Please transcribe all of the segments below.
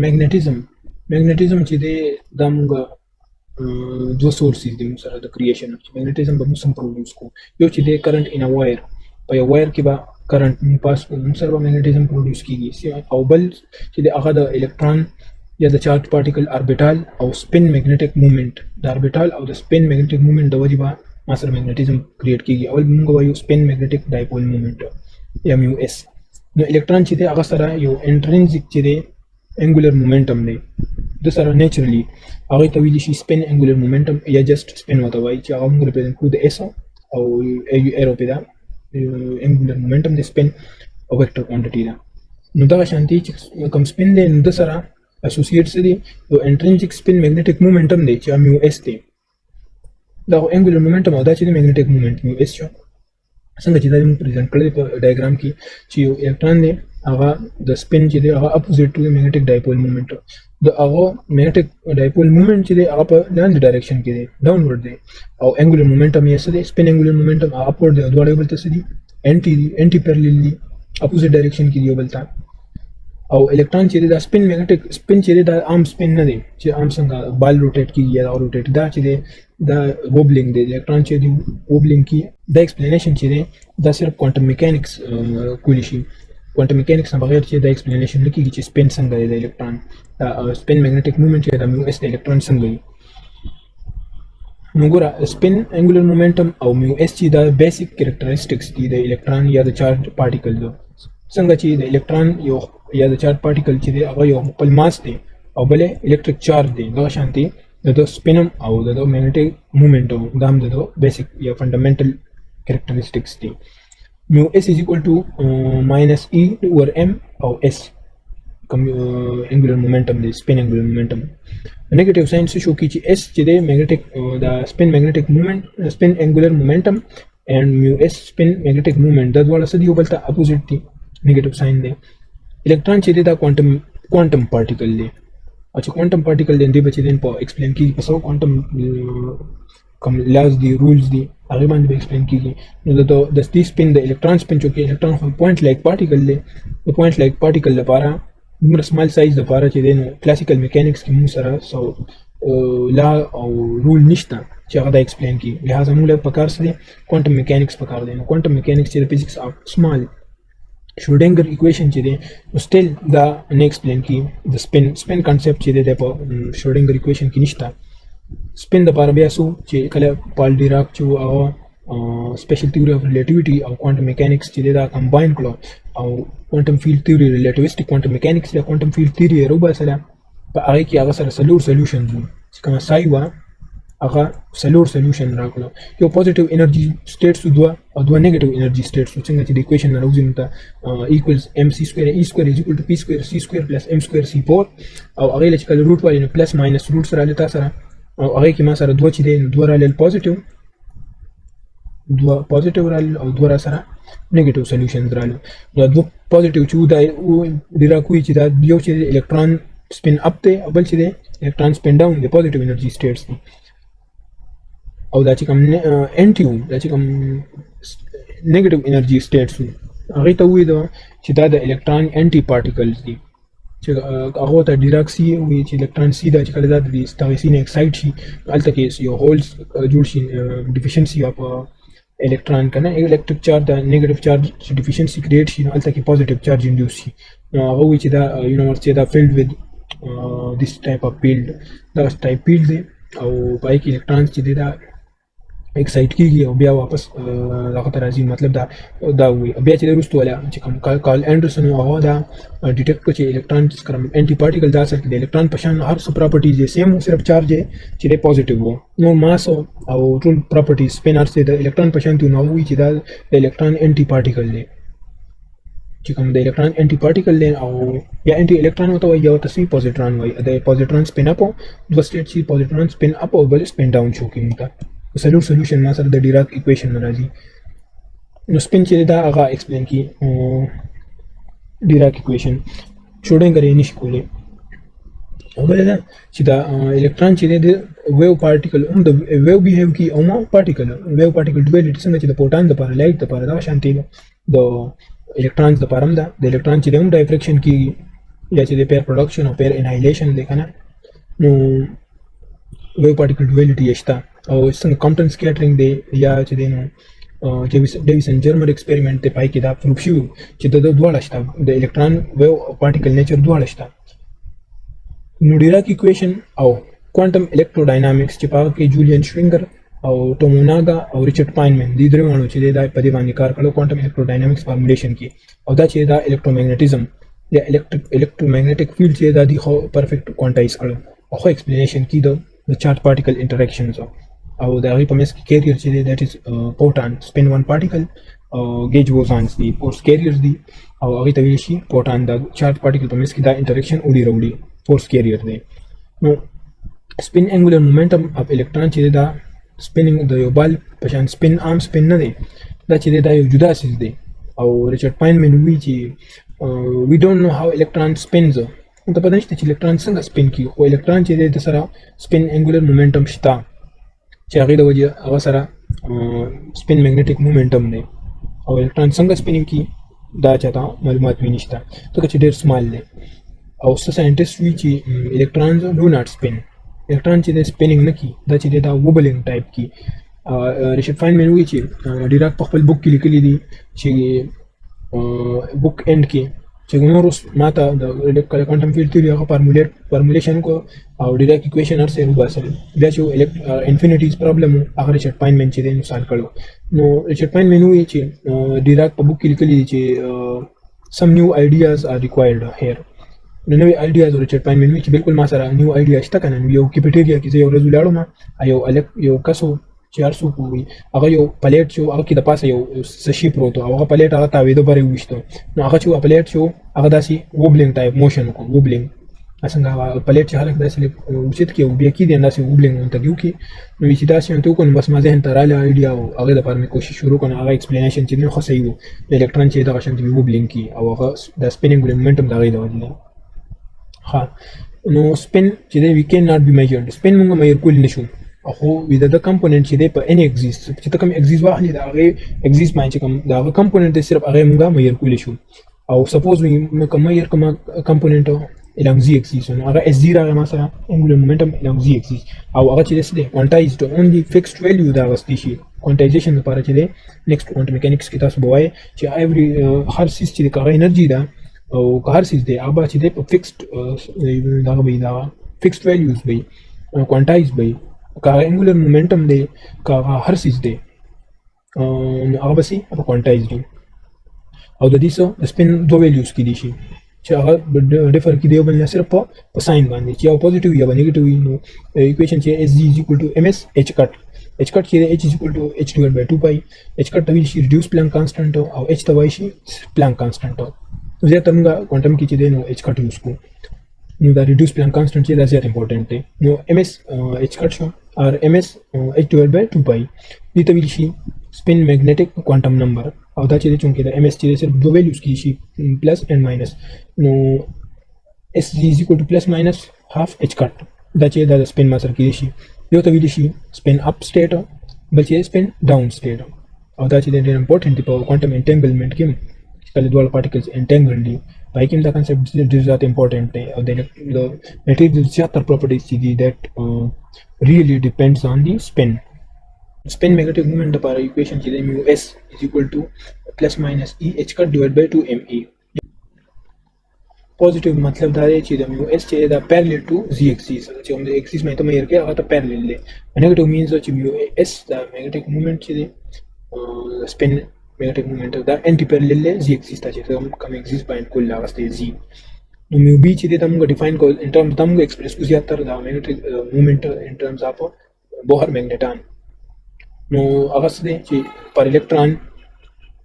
magnetism چې دی دا موږ دوه سورسز دي موږ سره د کریشن magnetism به موږ سم پروډوس کو یو چې دی کرنٹ ان ا وایر په یو وایر کې به کرنٹ پاس کو موږ سره magnetism پروډوس کیږي او بل چې دی هغه د الکترون یا د چارج پارټیکل اربیټال او سپین میګنیټک موومېنټ د اربیټال او د سپین میګنیټک موومېنټ د وجې به ما سره magnetism کریټ کیږي اول موږ وایو سپین میګنیټک ډایپول موومېنټ یا میو اس نو الکترون چې دی هغه سره یو انټرنسیک چې دی angular momentum دی د سره نیچرلی هغه ته ویل شي سپین angular momentum یا جست سپین وته وایي چې هغه موږ ریپرزنټ کوو د اس او ایرو په دا angular momentum د سپین او ویکټر کوانټیټي ده نو دا شانتي چې کوم سپین دی نو د سره اسوسییټ سره یو انټرنسیک سپین میګنیټک موومېنټم دی چې میو اس دی دا angular momentum او دا چې میګنیټک موومېنټ میو اس شو څنګه چې دا موږ پریزنټ کړل په ډایګرام کې چې یو الکترون دی هغه د سپین چې دی هغه اپوزیټ ټو د میګنیټک ډایپول موومېنټ د هغه میګنیټک ډایپول موومېنټ چې دی هغه په لاندې ډایرکشن کې دی ډاونورډ دی او انګولر موومېنټم یې څه دی سپین انګولر موومېنټم اپورډ دی دواړه بل ته څه دي انټي پیرلل دي اپوزیټ ډایرکشن کې دی بل ته او الکترون چې دا سپین میګنیټک سپین چې دا عام سپین نه دی چې عام څنګه بال روټیټ کیږي یا روټیټ دا چې دی دا ووبلینګ دی الکترون چې دی ووبلینګ کی دا ایکسپلینیشن چې دی دا صرف کوانټم میکانکس کولی شي کوانټم میکانکس نه بغیر چې دا ایکسپلینیشن لکه چې سپین څنګه دی د الکترون سپین میګنیټک موومېنټ چې دا میو اس د الکترون څنګه دی نو ګوره سپین انګولر موومېنټم او میو اس چې دا بیسیک کیریکټریسټکس دي د الکترون یا د چارج پارټیکل دو څنګه چې د الکترون یو یا د چارج پارټیکل چې دی هغه یو خپل ماس دی او بل الکتریک چارج دی دا شانتي د سپینم او د میګنیټک موومېنټ دا هم د بیسیک یا فندامنټل کیریکټریسټکس دي mu s is equal to minus e over m او s angular momentum دی spin angular momentum negative sign څه شو کی چې s چې دی magnetic the spin magnetic moment spin angular momentum and mu s spin magnetic moment دا دواړه څه دی یو بل ته اپوزیټ دي negative sign دی الکترون چې دی دا quantum particle دی او چې quantum particle دی به چې دین په explain کیږي په څو quantum کوم لاز دی رولز دی هغه باندې به ایکسپلین کیږي نو د دې سپین د الکترون سپین چې الکترون خو پوینټ لایک پارټیکل دی د پوینټ لایک پارټیکل لپاره موږ سمال سایز لپاره چې دین کلاسیکل میکانکس کې موږ سره سو لا او رول نشته چې هغه دا ایکسپلین کیږي لہذا موږ له پکار سره کوانټم میکانکس پکار دی نو کوانټم میکانکس چې د فزکس اف سمال شروډینګر ایکویشن چې دی نو سټیل دا نه ایکسپلین کی د سپین کانسپټ چې دی په شروډینګر ایکویشن کې نشته سپین د لپاره بیا سو چې کله پال ډیراک چې هغه سپیشل تھیوري اف ریلیټیویټي او کوانټم میکانکس چې دا کمباین کړو او کوانټم فیلډ تھیوري ریلیټیویسټک کوانټم میکانکس یا کوانټم فیلډ تھیوري روبا سره په هغه کې هغه سره سولوشنز چې کوم سای وا هغه سولوشن راکړو یو پوزټیو انرژي سټیټس دوه او دوه نیگیټیو انرژي سټیټس څنګه چې د ایکویشن راوځي نو ته ایکوالز mc سکوير e سکوير is equal to p سکوير c سکوير plus m سکوير c4 او هغه چې کله روټ وایي نو پلس ماینس روټ سره لته سره او هغه کې ما سره دوه چې دی دوه رالل پوزټیو رال او دوه سره نیگیټیو سولوشنز رالو نو دوه پوزټیو چې دا ډیراکوي چې دا یو چې الکترون سپین اپ دی او بل چې دی الکترون سپین ډاون دی پوزټیو انرژي سټیټس دي او دا چې کوم انټیو دا چې کوم نیگیټیو انرژي سټیټس هغه ته وایي چې دا د الکترون انټي پارټیکلز دي چې هغه ته ډیراک سی وي چې الکترون سی دا چې کله دا د ستغیثي نه اکسایډ شي الته کې یو هولز جوړ شي ډیفیشنسي اف الکترون کنه الکتریک چارج د نیگیټیو چارج ډیفیشنسي کریټ شي الته کې پوزټیو چارج انډیوس شي هغه وی چې دا یونیورسيټي دا فیلډ وذ this type of field دا ټایپ فیلډ دی او پای کې الکترون چې دا ایکسایټ کیږي او بیا واپس هغه ته راځي مطلب دا وي بیا چې وروسته ولا چې کوم کارل انډرسن هغه دا ډیټیکټ کړ چې الکترون سره انټي پارټیکل دا سره د الکترون په شان هر څه پراپرټیز یې سیم صرف چارج چې دی پوزټیو وو نو ماس او ټول پراپرټیز سپین ارسه د الکترون په شان ته نو وي چې دا د الکترون انټي پارټیکل دی چې کوم د الکترون انټي پارټیکل دی او یا انټي الکترون وته وي یا تاسو پوزټرون وي د پوزټرون سپین اپ دوه سټیټ چې پوزټرون سپین اپ او بل سپین ډاون شو کیږي سولوشن ما سره د ډیراک ایکویشن راځي نو سپین چې دا هغه ایکسپلین کی ډیراک ایکویشن شروډینګر یې نشي کولی او بل دا چې دا الکترون چې د ویو پارټیکل د ویو بیهیو کی او ما پارټیکل ویو پارټیکل ډویلټی څنګه چې د پروټون لپاره لایټ لپاره دا شانتي د الکترونز لپاره هم دا د الکترون چې د ډایفریکشن کیږي یا چې د pair production او pair annihilation دی کنه نو wave particle duality شته او څنګه compton scattering دی یا چې دی نو ډیویسن جرمر ایکسپریمنت ته پای کې دا پروف شو چې د دواړه شته د الکترون ویو او پارټیکل نیچر دواړه شته نو ډیراک ایکویشن او کوانټم الکتروډاینامیکس چې پاک کې جولیان شوینګر او ټوموناګا او ریچارډ پاینمن دې درې وانه چې دا په دې باندې کار کړو کوانټم الکتروډاینامیکس فارمولیشن کې او دا چې دا الکترومغنیټیزم یا الکترومغنیټک فیلډ چې دا دی خو پرفیکټ کوانټایز کړو او خو ایکسپلینیشن کې د چارج پارټیکل انټریکشنز او دا غي په مس کې کیریئر چې دیٹ از پروټون سپین 1 پارټیکل او گیج بوزانز دی فورس کیریئرز دی او هغه ته ویل شي پروټون دا چارج پارټیکل په مس کې دا انټریکشن وړي فورس کیریئر دی نو spin angular momentum of electron چې دا spinning د یو بال په شان spin arm spin نه دی دا چې دا یو جدا سیس دی او ریچارډ پاینمن وی چې we don't know how electron spins ته پته نشته چې electron څنګه spin کی خو electron چې د سره spin angular momentum شته چې هغه د وجه هغه سره spin magnetic momentum دی او electron څنګه spinning کی دا چاته معلومات وی نشته ځکه چې ډیر سمال دی او ساينټیست وی چې electrons do not spin الکترون چې د سپینینګ نه کی دا چې دا وبلینګ ټایپ کی ریچارډ پاینمن وی چې ډیراک په خپل بوک کې لیکلی دي چې بوک اند کې چې نورس ماته د کوانټم فیلډ تھیوري هغه فارمولیشن کو او ډیراک ایکویشن هر څه وباسل دا چې انفینټیز پرابلم هغه ریچارډ پاینمن چې د مثال کړو نو ریچارډ پاینمن وی چې ډیراک په بوک کې لیکلی دي چې some new ideas are required here نو نوې آیډیاز ریچارډ پاینمن وی چې بالکل ما سره نیو آیډیا شته کنه یو کیپټیریا کې یو ورځ لاړم یو کسو چې ارسو کوي هغه یو پلیټ شو هغه کې د پاسه یو سشي پروت هغه پلیټ هغه تاویدو پرې وښتو نو هغه چې پلیټ شو هغه داسي وبلینګ ټایپ موشن کو وبلینګ څنګه پلیټ چې حالت داسې وچت کې بیا کې دی داسې وبلینګ ته دیو کې نو چې داسې ته کو بس ما ذهن ته رااله آیډیا او هغه د پاره کوشش شروع کړم هغه ایکسپلینیشن چې نه خو صحیح وو الکترون چې دا شانتي وبلینګ کی او هغه د سپینینګ مومنټم دا غي دا وځي ها نو سپین چې دی وی کین ناٹ بی میجرډ سپین موږ مېر کول نشو خو وی د کمپوننت چې دی په ان ایگزیست چې کوم ایگزیست واخلي دا هغه ایگزیست باندې کوم دا کمپوننت صرف هغه موږ مېر کول شو او سپوز وی کوم مېر کوم کمپوننت along z axis نو هغه s0 هغه مثلا angular momentum along z axis او هغه چې دی quantized only fixed value دا غستې شي quantization لپاره چې دی next quantum mechanics کې تاسو بوای چې every هر سیس چې د انرژي دا او هر سیس دی هغه چې دی په فکسډ دا به دا فکسډ ویلیوز به کوانټایز به کا انګولر مومنټم دی کا هر سیس دی هغه به سي په کوانټایز دی او د دې سو سپین دوه ویلیوز کې دي شي چې هغه ډیفر کې دی بل نه صرف په ساين باندې چې او پوزټیو یا نیگیټیو نو ایکویشن چې s g ms h cut چې h h divided by 2 pi h cut تویل شي reduced Planck constant او h توای شي Planck constant زه تمګه کوانټم کې چې دی نو h cut یوز کو نو دا reduced Planck constant چې دا زیات امپورټنت دی نو ms h cut شو or ms h divided by 2 pi دې تویل شي spin magnetic quantum number او دا چې چونکه دا ms چې صرف دوه ویلیوز کې شي پلس اینڈ ماینس نو s is equal to plus minus half h cut دا چې دا spin ما سره کې شي یو ته ویل شي spin up state بل چې spin down state او دا چې ډېر امپورټنت دی په quantum entanglement کې کله دوه particles entangled دي پای کې دا concept ډېر زیات امپورټنت دی او د material زیاتره properties دي that really depends on the spin magnetic moment لپاره equation چې د mu s is equal to plus minus e h cut divided by 2 me positive مطلب دا دی چې د mu s چې دا parallel to z axis چې هم د axis مې ته مې ورکه هغه ته parallel دی negative means چې mu s دا magnetic moment چې دی spin magnetic moment دا anti parallel دی z axis ته چې کوم axis باندې کول لاغسته z نو mu b چې د موږ define کول in terms د موږ express کو زیاتره دا magnetic moment in terms of Bohr magneton no هغه څه دی چې per electron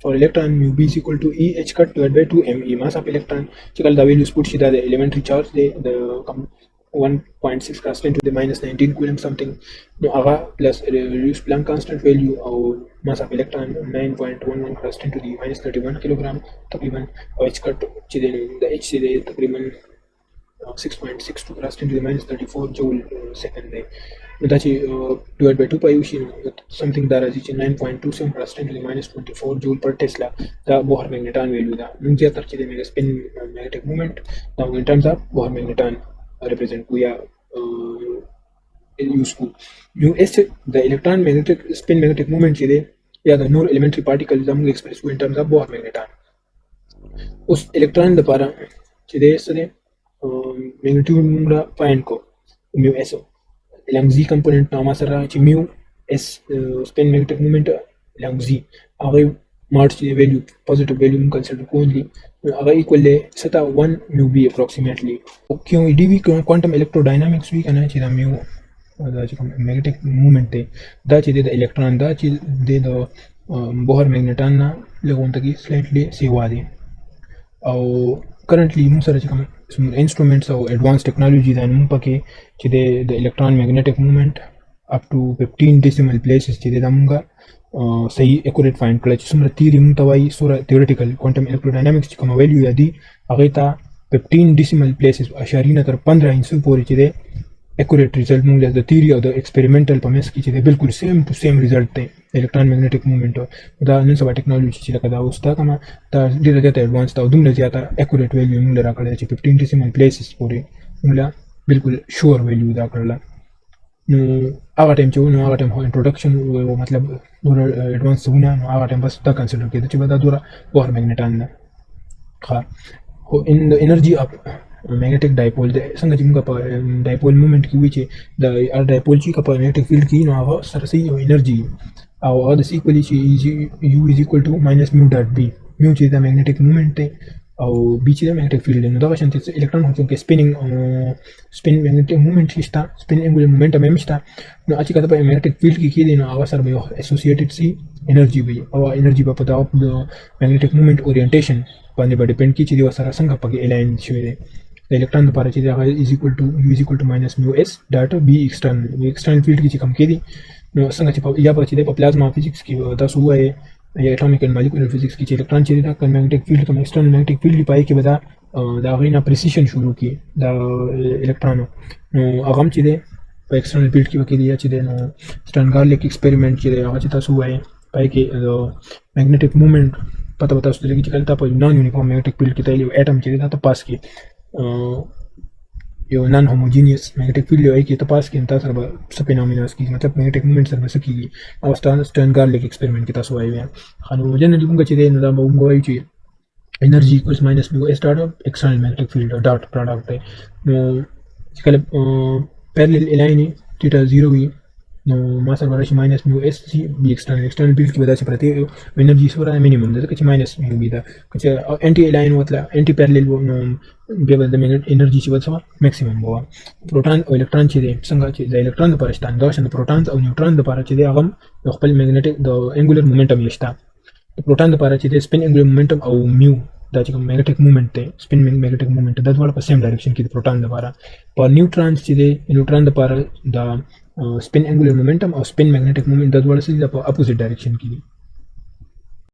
for electron mu b is equal to e h cut divided by 2 me mass of electron چې کله دا values put شي دا د elementary charge دی د 1.6 cross 10 to the minus 19 coulomb something no هغه plus reduced Planck constant value او mass of electron 9.11 cross 10 to the minus 31 kilogram تقریبا او h cut چې د h دی تقریبا 6.62 cross 10 to the minus 34 joule second day. Dachi divided by 2 pi ushi something that is 9.27 cross 10 to the minus 24 joule per Tesla. The Bohr magneton value da nungia tarchi the mega spin magnetic moment. Now in terms of Bohr magneton represent we are useful. Nu S the electron magnetic spin magnetic moment chide yeah the no elementary particles हम express in terms of Bohr magneton. उस इलेक्ट्रॉन द्वारा चीज़ें सरे मैग्नीट्यूड मुंगला फाइन को mu S lang z component na masara ci mu s spin magnetic moment lang z aga march value positive value mun consider ko only aga equal le sata 1 mu b approximately क्यों dv quantum electrodynamics भी करना चाहिए mu da ci magnetic moment है da ci de electron da ci de Bohr magneton na legon tagi slightly सेवा दे और currently mu sara ci some instruments or advanced technologies and mumpake chide the electron magnetic moment up to 15 decimal places chide damunga sahi accurate find kala sumra theory muntawai sura theoretical quantum electrodynamics kama value yadi agita 15 decimal places asharina tar 15 inch pori chide accurate result mungla the theory of the experimental pames ki chide bilkul same to same result te electron magnetic moment da nan saba technology chila kada usta kama ta dira jata advanced ta dumla jata accurate value mungla rakala chi 15 decimal places pori mungla bilkul sure value da kala no aga time chu no aga time introduction wo matlab dura advanced suna no aga time bas ta consider ke chi bada dura Bohr magneton na kha in the energy of magnetic dipole the sanga jimga pa dipole moment ki which the dipole chi ka magnetic field ki no ava sarasi energy or this equally is u is equal to minus mu dot b mu chi the magnetic moment है और b chi the magnetic field है दावा शंति electron हो चुके spinning spin magnetic moment हिस्सा spin angular momentum है मिस्ता no अच्छी कथा पर magnetic field की देना आवासर में associated सी energy भी और energy पर पता आप magnetic moment orientation पाने पर depend की चीज़ वासर संग पके align शुरू the electron the para chide is equal to u is equal to minus mu s dot b external field की कम की no संग चिप या पर चीज़ plasma physics की दा सुबह है या atomic and molecular physics की electron चीज़ दा magnetic field का external magnetic field की पाई के बता दा गईना precision शुरू की दा electron no अगम चीज़ external field की वकी दिया चीज़ no Stern-Garlick experiment चीज़ आगे चिता सुबह है पाई के magnetic moment पता बता उस तरह की चलता पर non uniform magnetic field की ताली atom चीज़ दा तो पास की यो नॉन होमोजेनियस मैग्नेटिक फील्ड है कि तपास की अंतर सर्व फिनोमेना की मतलब मैग्नेटिक मूवमेंट सर्व सकी और स्टर्न-गार्लिक एक्सपेरिमेंट के तसो आए हैं खानो जनरली उनका चीज़ नदा उनको आई चीज़ energy equals minus mu s dot external magnetic field dot product है कल पैरेलल अलाइन थीटा 0 भी no mass variation minus mu s c b external field की वजह से प्रति एनर्जी सो रहा है मिनिमम जैसे कुछ माइनस mu भी था कुछ एंटी अलाइन मतलब एंटी पैरेलल वो बेबल द एनर्जी से वजह मैक्सिमम हुआ प्रोटॉन और इलेक्ट्रॉन चीज़ें संगा चीज़ इलेक्ट्रॉन द पर स्टैंड दोशन प्रोटॉन्स और न्यूट्रॉन द पर चीज़ें अगम लोकल मैग्नेटिक द एंगुलर मोमेंटम लिस्टा प्रोटॉन द पर चीज़ें स्पिन एंगुलर मोमेंटम और म्यू दाची का मैग्नेटिक मूवमेंट है स्पिन मैग्नेटिक मूवमेंट दैट वाला पर सेम डायरेक्शन की प्रोटॉन द पर न्यूट्रॉन्स चीज़ें न्यूट्रॉन द पर the spin angular momentum or spin magnetic moment that was the opposite direction की